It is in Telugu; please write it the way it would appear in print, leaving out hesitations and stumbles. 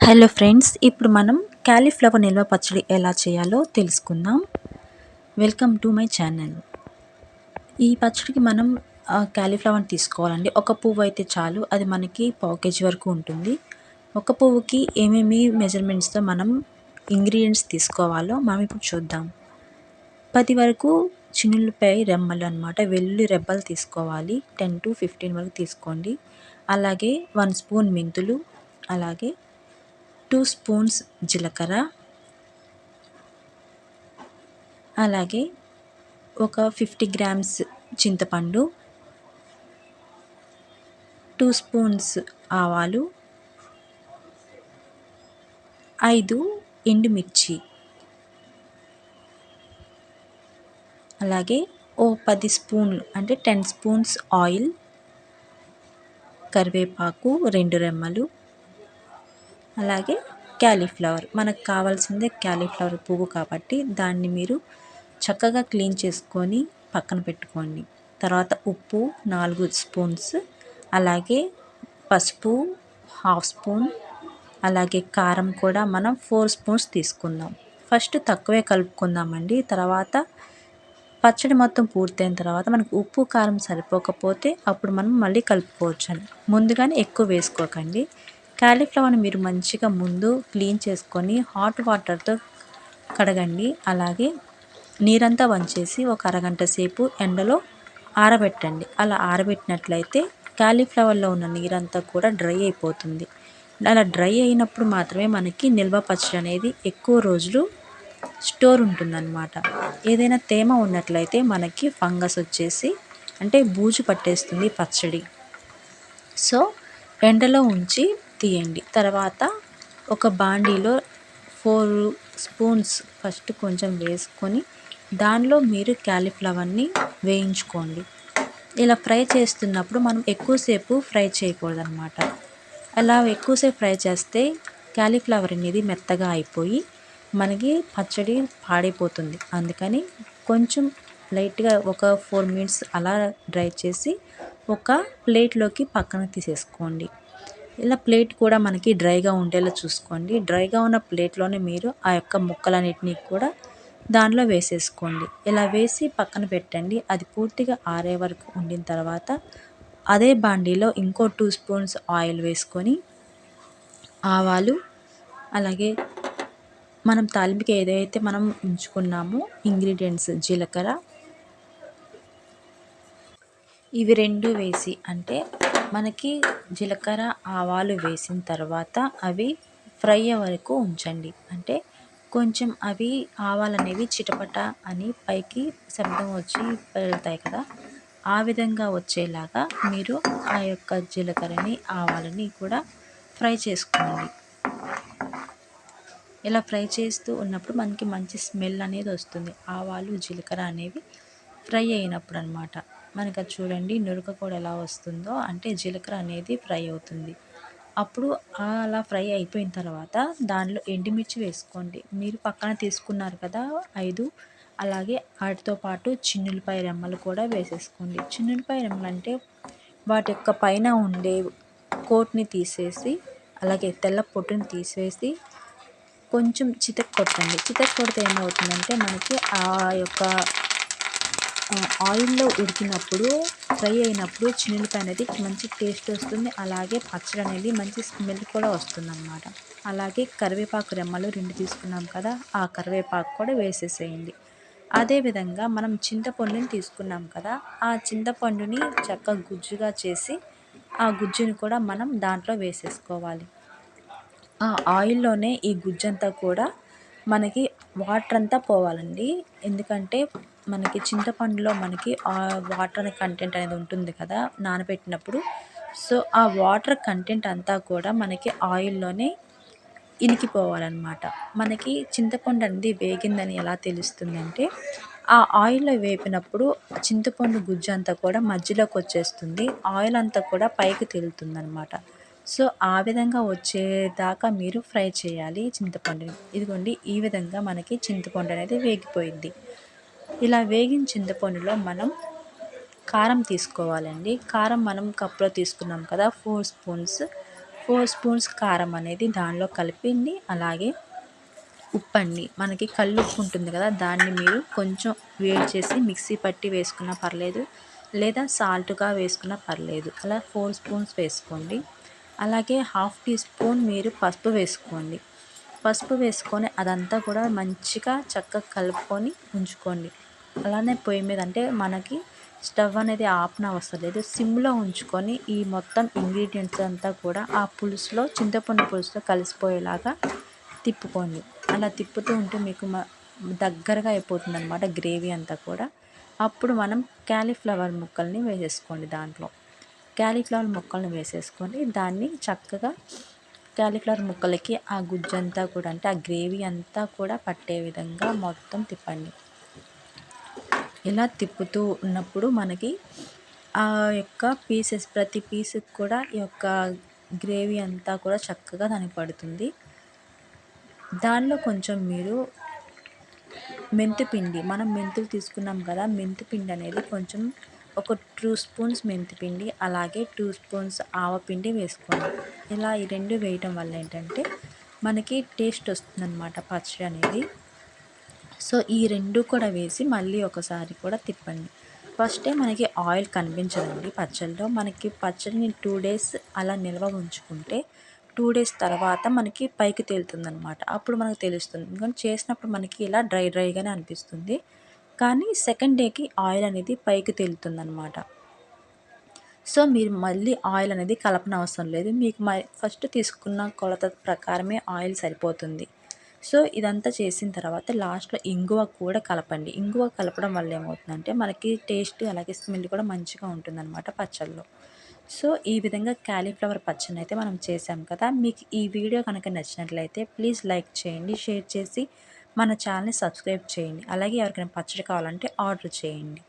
హలో ఫ్రెండ్స్, ఇప్పుడు మనం క్యాలీఫ్లవర్ నిల్వ పచ్చడి ఎలా చేయాలో తెలుసుకుందాం. Welcome to my channel. ఈ పచ్చడికి మనం క్యాలీఫ్లవర్ని తీసుకోవాలండి. ఒక పువ్వు అయితే చాలు, అది మనకి పావు కేజీ వరకు ఉంటుంది. ఒక పువ్వుకి ఏమేమి మెజర్మెంట్స్తో మనం ఇంగ్రీడియంట్స్ తీసుకోవాలో మనం ఇప్పుడు చూద్దాం. 10 వరకు చిన్నులపై రెమ్మలు అనమాట, వెల్లుల్లి రెబ్బలు తీసుకోవాలి. 10 to 15 వరకు తీసుకోండి. అలాగే 1 స్పూన్ మెంతులు, అలాగే 2 స్పూన్స్ జీలకర్ర, అలాగే ఒక 50 గ్రామ్స్ చింతపండు, 2 స్పూన్స్ ఆవాలు, 5 ఎండుమిర్చి, అలాగే 10 స్పూన్లు అంటే 10 స్పూన్స్ ఆయిల్, కరివేపాకు 2 రెమ్మలు, అలాగే క్యాలీఫ్లవర్. మనకు కావాల్సిందే క్యాలీఫ్లవర్ పువ్వు కాబట్టి దాన్ని మీరు చక్కగా క్లీన్ చేసుకొని పక్కన పెట్టుకోండి. తర్వాత ఉప్పు 4 స్పూన్స్, అలాగే పసుపు 1/2 స్పూన్, అలాగే కారం కూడా మనం 4 స్పూన్స్ తీసుకుందాం. ఫస్ట్ తక్కువే కలుపుకుందామండి. తర్వాత పచ్చడి మొత్తం పూర్తయిన తర్వాత మనకు ఉప్పు కారం సరిపోకపోతే అప్పుడు మనం మళ్ళీ కలుపుకోవచ్చండి. ముందుగానే ఎక్కువ వేసుకోకండి. క్యాలీఫ్లవర్ని మీరు మంచిగా ముందు క్లీన్ చేసుకొని హాట్ వాటర్తో కడగండి. అలాగే నీరంతా వంచేసి ఒక అరగంట సేపు ఎండలో ఆరబెట్టండి. అలా ఆరబెట్టినట్లయితే క్యాలీఫ్లవర్లో ఉన్న నీరంతా కూడా డ్రై అయిపోతుంది. అలా డ్రై అయినప్పుడు మాత్రమే మనకి నిల్వ పచ్చడి అనేది ఎక్కువ రోజులు స్టోర్ ఉంటుందన్నమాట. ఏదైనా తేమ ఉన్నట్లయితే మనకి ఫంగస్ వచ్చేసి అంటే బూజు పట్టేస్తుంది పచ్చడి. సో ఎండలో ఉంచి తీయండి. తర్వాత ఒక బాండీలో 4 స్పూన్స్ ఫస్ట్ కొంచెం వేసుకొని దానిలో మీరు క్యాలీఫ్లవర్ని వేయించుకోండి. ఇలా ఫ్రై చేస్తున్నప్పుడు మనం ఎక్కువసేపు ఫ్రై చేయకూడదన్నమాట. అలా ఎక్కువసేపు ఫ్రై చేస్తే క్యాలీఫ్లవర్ అనేది మెత్తగా అయిపోయి మనకి పచ్చడి పాడైపోతుంది. అందుకని కొంచెం లైట్గా ఒక 4 మినిట్స్ అలా డ్రై చేసి ఒక ప్లేట్లోకి పక్కన తీసేసుకోండి. ఇలా ప్లేట్ కూడా మనకి డ్రైగా ఉండేలా చూసుకోండి. డ్రైగా ఉన్న ప్లేట్లోనే మీరు ఆ యొక్క ముక్కలన్నిటినీ కూడా దానిలో వేసేసుకోండి. ఇలా వేసి పక్కన పెట్టండి. అది పూర్తిగా ఆరే వరకు ఉండిన తర్వాత అదే బాండీలో ఇంకో 2 స్పూన్స్ ఆయిల్ వేసుకొని ఆవాలు, అలాగే మనం తాలింపుకి ఏదైతే మనం ఉంచుకున్నామో ఇంగ్రీడియంట్స్ జీలకర్ర, ఇవి 2 వేసి అంటే మనకి జీలకర్ర ఆవాలు వేసిన తర్వాత అవి ఫ్రై అయ్యే వరకు ఉంచండి. అంటే కొంచెం అవి ఆవాలనేవి చిటపట అని పైకి శబ్దం వచ్చి వెళ్తాయి కదా, ఆ విధంగా వచ్చేలాగా మీరు ఆ యొక్క జీలకర్రని ఆవాలని కూడా ఫ్రై చేసుకోండి. ఇలా ఫ్రై చేస్తూ ఉన్నప్పుడు మనకి మంచి స్మెల్ అనేది వస్తుంది. ఆవాలు జీలకర్ర అనేవి ఫ్రై అయినప్పుడు అనమాట. మనకి అది చూడండి నురగ కూడా ఎలా వస్తుందో, అంటే జీలకర్ర అనేది ఫ్రై అవుతుంది. అప్పుడు అలా ఫ్రై అయిపోయిన తర్వాత దానిలో ఎండుమిర్చి వేసుకోండి. మీరు పక్కన తీసుకున్నారు కదా 5, అలాగే వాటితో పాటు చిన్నులపాయ రెమ్మలు కూడా వేసేసుకోండి. చిన్నులపాయ రెమ్మలు అంటే వాటి యొక్క పైన ఉండే కోట్ని తీసేసి, అలాగే తెల్ల పొట్టుని తీసేసి కొంచెం చితక్ కొట్టండి. చితక్ కొడితే ఏమవుతుందంటే మనకి ఆ యొక్క ఆయిల్లో ఉడికినప్పుడు ఫ్రై అయినప్పుడు చిన్నులపాయ అనేది మంచి టేస్ట్ వస్తుంది. అలాగే పచ్చడి అనేది మంచి స్మెల్ కూడా వస్తుందన్నమాట. అలాగే కరివేపాకు రెమ్మలు 2 తీసుకున్నాం కదా, ఆ కరివేపాకు కూడా వేసేసేయండి. అదేవిధంగా మనం చింతపండుని తీసుకున్నాం కదా, ఆ చింతపండుని చక్కగా గుజ్జుగా చేసి ఆ గుజ్జుని కూడా మనం దాంట్లో వేసేసుకోవాలి. ఆ ఆయిల్లోనే ఈ గుజ్జంతా కూడా మనకి వాటర్ అంతా పోవాలండి. ఎందుకంటే మనకి చింతపండులో మనకి వాటర్ కంటెంట్ అనేది ఉంటుంది కదా నానబెట్టినప్పుడు. సో ఆ వాటర్ కంటెంట్ అంతా కూడా మనకి ఆయిల్లోనే ఇనికిపోవాలన్నమాట. మనకి చింతపండు అనేది వేగిందని ఎలా తెలుస్తుందంటే ఆ ఆయిల్లో వేపినప్పుడు చింతపండు గుజ్జు అంతా కూడా మధ్యలోకి వచ్చేస్తుంది. ఆయిల్ అంతా కూడా పైకి తేలుతుందన్నమాట. సో ఆ విధంగా వచ్చేదాకా మీరు ఫ్రై చేయాలి చింతపండుని. ఇదిగోండి ఈ విధంగా మనకి చింతపండు అనేది వేగిపోయింది. ఇలా వేగిన చింతపండులో మనం కారం తీసుకోవాలండి. కారం మనం కప్లో తీసుకున్నాం కదా 4 స్పూన్స్. 4 స్పూన్స్ కారం అనేది దానిలో కలిపిండి. అలాగే ఉప్పండి, మనకి కల్లుప్పు ఉంటుంది కదా, దాన్ని మీరు కొంచెం వేడి చేసి మిక్సీ పట్టి వేసుకున్నా పర్లేదు, లేదా సాల్ట్గా వేసుకున్నా పర్లేదు. అలా 4 స్పూన్స్ వేసుకోండి. అలాగే హాఫ్ టీ స్పూన్ మీరు పసుపు వేసుకోండి. పసుపు వేసుకొని అదంతా కూడా మంచిగా చక్కగా కలుపుకొని ఉంచుకోండి. అలానే పొయ్యి మీద అంటే మనకి స్టవ్ అనేది ఆపన అవసరం లేదు, సిమ్లో ఉంచుకొని ఈ మొత్తం ఇంగ్రీడియంట్స్ అంతా కూడా ఆ పులుసులో, చింతపండు పులుసులో కలిసిపోయేలాగా తిప్పుకోండి. అలా తిప్పుతూ ఉంటే మీకు దగ్గరగా అయిపోతుందన్నమాట గ్రేవీ అంతా కూడా. అప్పుడు మనం క్యాలీఫ్లవర్ ముక్కల్ని వేసేసుకోండి. దాంట్లో క్యాలీఫ్లవర్ ముక్కల్ని వేసేసుకొని దాన్ని చక్కగా క్యాలీఫ్లవర్ ముక్కలకి ఆ గుజ్జంతా కూడా, అంటే ఆ గ్రేవీ అంతా కూడా పట్టే విధంగా మొత్తం తిప్పండి. ఇలా తిప్పుతూ ఉన్నప్పుడు మనకి ఆ యొక్క పీసెస్, ప్రతి పీస్కి కూడా ఈ యొక్క గ్రేవీ అంతా కూడా చక్కగా దానికి పడుతుంది. దానిలో కొంచెం మీరు మెంతిపిండి, మనం మెంతులు తీసుకున్నాం కదా, మెంతిపిండి అనేది కొంచెం ఒక 2 స్పూన్స్ మెంతిపిండి, అలాగే 2 స్పూన్స్ ఆవపిండి వేసుకోండి. ఇలా ఈ 2 వేయటం వల్ల ఏంటంటే మనకి టేస్ట్ వస్తుందన్నమాట పచ్చడి అనేది. సో ఈ 2 కూడా వేసి మళ్ళీ ఒకసారి కూడా తిప్పండి. ఫస్టే మనకి ఆయిల్ కనిపించదండి పచ్చడిలో. మనకి పచ్చడిని 2 డేస్ అలా నిల్వ ఉంచుకుంటే 2 డేస్ తర్వాత మనకి పైకి తేలుతుందనమాట. అప్పుడు మనకు తెలుస్తుంది. ఎందుకంటే చేసినప్పుడు మనకి ఇలా డ్రైగానే అనిపిస్తుంది. కానీ సెకండ్ డేకి ఆయిల్ అనేది పైకి తేలుతుందనమాట. సో మీరు మళ్ళీ ఆయిల్ అనేది కలపనవసరం లేదు. మీకు ఫస్ట్ తీసుకున్న కొలత ప్రకారమే ఆయిల్ సరిపోతుంది. సో ఇదంతా చేసిన తర్వాత లాస్ట్‌లో ఇంగువ కూడా కలపండి. ఇంగువ కలపడం వల్ల ఏమవుతుందంటే మనకి టేస్ట్ అలాగే స్మెల్ కూడా మంచిగా ఉంటుందన్నమాట పచ్చడిలో. సో ఈ విధంగా క్యాలీఫ్లవర్ పచ్చడినైతే మనం చేసాం కదా. మీకు ఈ వీడియో కనుక నచ్చినట్లయితే ప్లీజ్ లైక్ చేయండి, షేర్ చేసి మన ఛానల్‌ని సబ్స్క్రైబ్ చేయండి. అలాగే ఎవరికైనా పచ్చడి కావాలంటే ఆర్డర్ చేయండి.